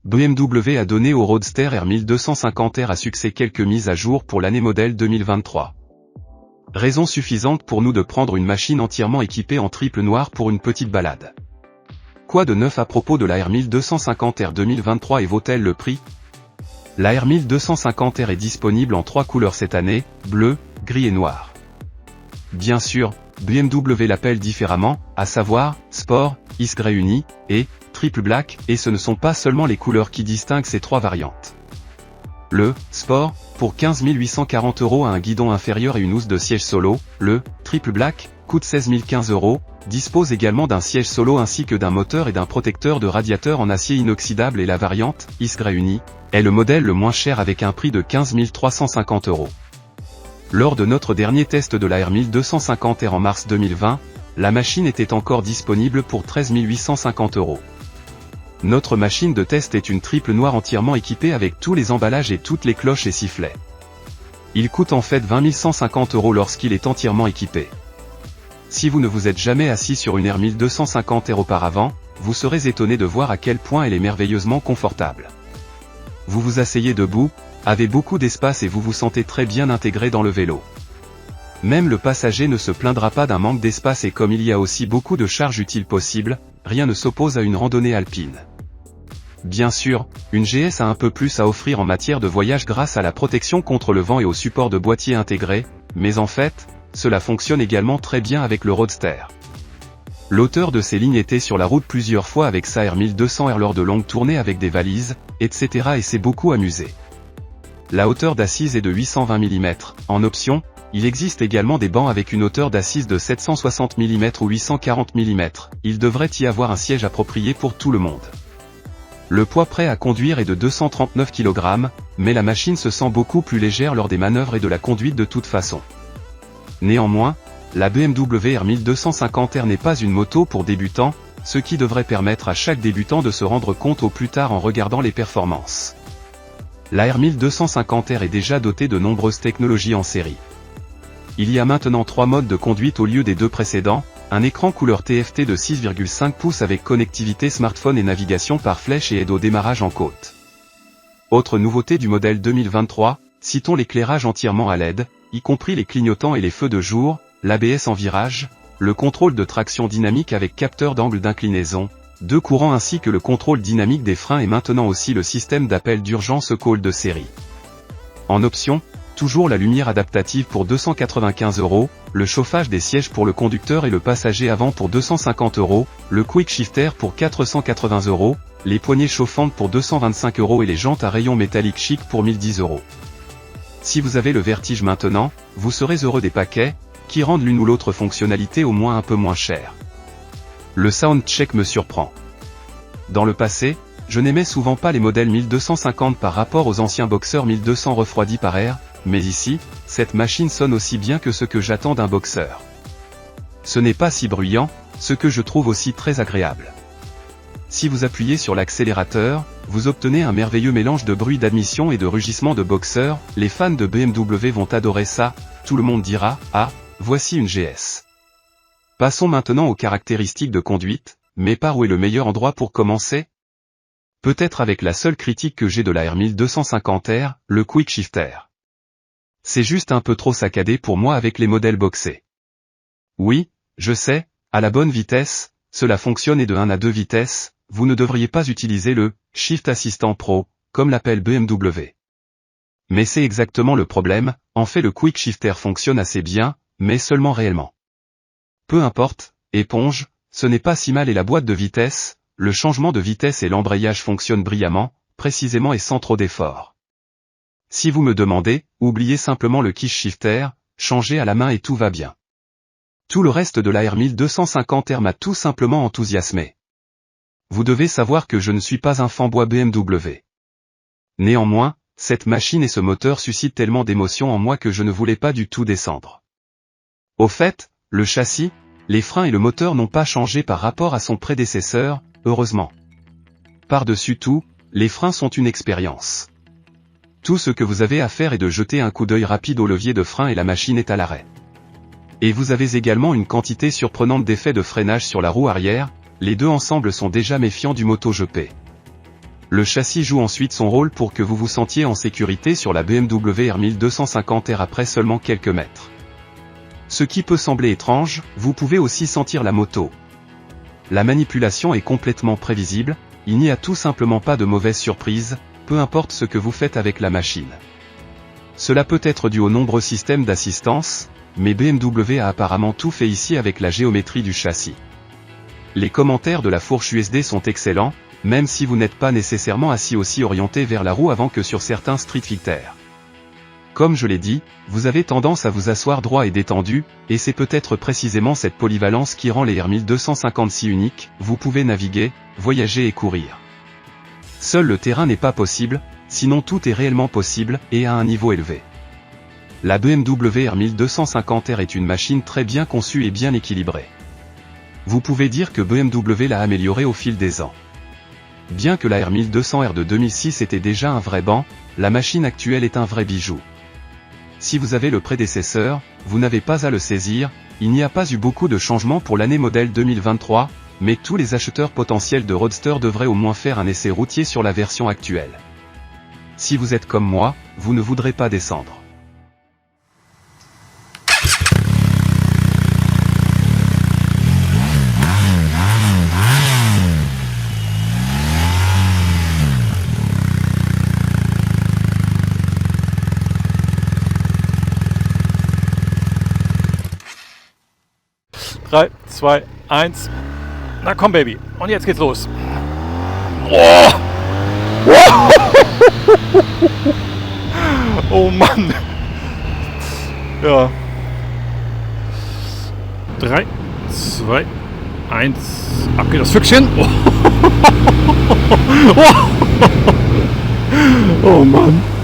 BMW a donné au Roadster R1250R à succès quelques mises à jour pour l'année modèle 2023. Raison suffisante pour nous de prendre une machine entièrement équipée en triple noir pour une petite balade. Quoi de neuf à propos de la R1250R 2023 et vaut-elle le prix? La R1250R est disponible en 3 couleurs cette année, bleu, gris et noir. Bien sûr, BMW l'appelle différemment, à savoir, Sport, Ice Grey Uni, et Triple Black, et ce ne sont pas seulement les couleurs qui distinguent ces trois variantes. Le Sport, pour 15 840 € a un guidon inférieur et une housse de siège solo. Le Triple Black coûte 16 015 €, dispose également d'un siège solo ainsi que d'un moteur et d'un protecteur de radiateur en acier inoxydable, et la variante Ice Grey Uni est le modèle le moins cher avec un prix de 15 350 €. Lors de notre dernier test de la R1250R en mars 2020, la machine était encore disponible pour 13 850 €. Notre machine de test est une triple noire entièrement équipée avec tous les emballages et toutes les cloches et sifflets. Il coûte en fait 20 150 € lorsqu'il est entièrement équipé. Si vous ne vous êtes jamais assis sur une R1250R auparavant, vous serez étonné de voir à quel point elle est merveilleusement confortable. Vous vous asseyez debout, avez beaucoup d'espace et vous vous sentez très bien intégré dans le vélo. Même le passager ne se plaindra pas d'un manque d'espace, et comme il y a aussi beaucoup de charges utiles possibles, rien ne s'oppose à une randonnée alpine. Bien sûr, une GS a un peu plus à offrir en matière de voyage grâce à la protection contre le vent et au support de boîtier intégré, mais en fait, cela fonctionne également très bien avec le Roadster. L'auteur de ces lignes était sur la route plusieurs fois avec sa R1200R lors de longues tournées avec des valises, etc. et s'est beaucoup amusé. La hauteur d'assise est de 820 mm, en option, il existe également des bancs avec une hauteur d'assise de 760 mm ou 840 mm, il devrait y avoir un siège approprié pour tout le monde. Le poids prêt à conduire est de 239 kg, mais la machine se sent beaucoup plus légère lors des manœuvres et de la conduite de toute façon. Néanmoins, la BMW R1250R n'est pas une moto pour débutants, ce qui devrait permettre à chaque débutant de se rendre compte au plus tard en regardant les performances. La R1250R est déjà dotée de nombreuses technologies en série. Il y a maintenant 3 modes de conduite au lieu des 2 précédents, un écran couleur TFT de 6,5 pouces avec connectivité smartphone et navigation par flèche et aide au démarrage en côte. Autre nouveauté du modèle 2023, citons l'éclairage entièrement à LED, y compris les clignotants et les feux de jour, l'ABS en virage, le contrôle de traction dynamique avec capteur d'angle d'inclinaison, 2 courants ainsi que le contrôle dynamique des freins et maintenant aussi le système d'appel d'urgence call de série. En option, toujours la lumière adaptative pour 295 €, le chauffage des sièges pour le conducteur et le passager avant pour 250 €, le quick shifter pour 480 €, les poignées chauffantes pour 225 € et les jantes à rayons métalliques chic pour 1010 €. Si vous avez le vertige maintenant, vous serez heureux des paquets, qui rendent l'une ou l'autre fonctionnalité au moins un peu moins chère. Le soundcheck me surprend. Dans le passé, je n'aimais souvent pas les modèles 1250 par rapport aux anciens boxers 1200 refroidis par air, mais ici, cette machine sonne aussi bien que ce que j'attends d'un boxer. Ce n'est pas si bruyant, ce que je trouve aussi très agréable. Si vous appuyez sur l'accélérateur, vous obtenez un merveilleux mélange de bruit d'admission et de rugissement de boxer. Les fans de BMW vont adorer ça, tout le monde dira « Ah, voici une GS ». Passons maintenant aux caractéristiques de conduite, mais par où est le meilleur endroit pour commencer? Peut-être avec la seule critique que j'ai de la R1250R, le quick shifter. C'est juste un peu trop saccadé pour moi avec les modèles boxés. Oui, je sais, à la bonne vitesse, cela fonctionne et de 1 à 2 vitesses, vous ne devriez pas utiliser le « Shift Assistant Pro », comme l'appelle BMW. Mais c'est exactement le problème, en fait le quick shifter fonctionne assez bien, mais seulement réellement. Peu importe, éponge, ce n'est pas si mal et la boîte de vitesse, le changement de vitesse et l'embrayage fonctionnent brillamment, précisément et sans trop d'efforts. Si vous me demandez, oubliez simplement le quick shifter, changez à la main et tout va bien. Tout le reste de la R1250R m'a tout simplement enthousiasmé. Vous devez savoir que je ne suis pas un fanboy BMW. Néanmoins, cette machine et ce moteur suscitent tellement d'émotions en moi que je ne voulais pas du tout descendre. Au fait, le châssis, les freins et le moteur n'ont pas changé par rapport à son prédécesseur, heureusement. Par-dessus tout, les freins sont une expérience. Tout ce que vous avez à faire est de jeter un coup d'œil rapide au levier de frein et la machine est à l'arrêt. Et vous avez également une quantité surprenante d'effets de freinage sur la roue arrière, les deux ensemble sont déjà méfiants du MotoGP. le châssis joue ensuite son rôle pour que vous vous sentiez en sécurité sur la BMW R 1250R après seulement quelques mètres. Ce qui peut sembler étrange, vous pouvez aussi sentir la moto. La manipulation est complètement prévisible, il n'y a tout simplement pas de mauvaise surprise, peu importe ce que vous faites avec la machine. Cela peut être dû aux nombreux systèmes d'assistance, mais BMW a apparemment tout fait ici avec la géométrie du châssis. Les commentaires de la fourche USD sont excellents, même si vous n'êtes pas nécessairement assis aussi orienté vers la roue avant que sur certains Street Fighter. Comme je l'ai dit, vous avez tendance à vous asseoir droit et détendu, et c'est peut-être précisément cette polyvalence qui rend les R 1250 si uniques, vous pouvez naviguer, voyager et courir. Seul le terrain n'est pas possible, sinon tout est réellement possible, et à un niveau élevé. La BMW R 1250R est une machine très bien conçue et bien équilibrée. Vous pouvez dire que BMW l'a améliorée au fil des ans. Bien que la R 1200R de 2006 était déjà un vrai banc, la machine actuelle est un vrai bijou. Si vous avez le prédécesseur, vous n'avez pas à le saisir, il n'y a pas eu beaucoup de changements pour l'année modèle 2023, mais tous les acheteurs potentiels de Roadster devraient au moins faire un essai routier sur la version actuelle. Si vous êtes comme moi, vous ne voudrez pas descendre. Drei, zwei, eins. Na komm, Baby. Und jetzt geht's los. Oh, oh Mann. Ja. 3, 2, 1. Ab geht das Füchschen. Oh, oh Mann.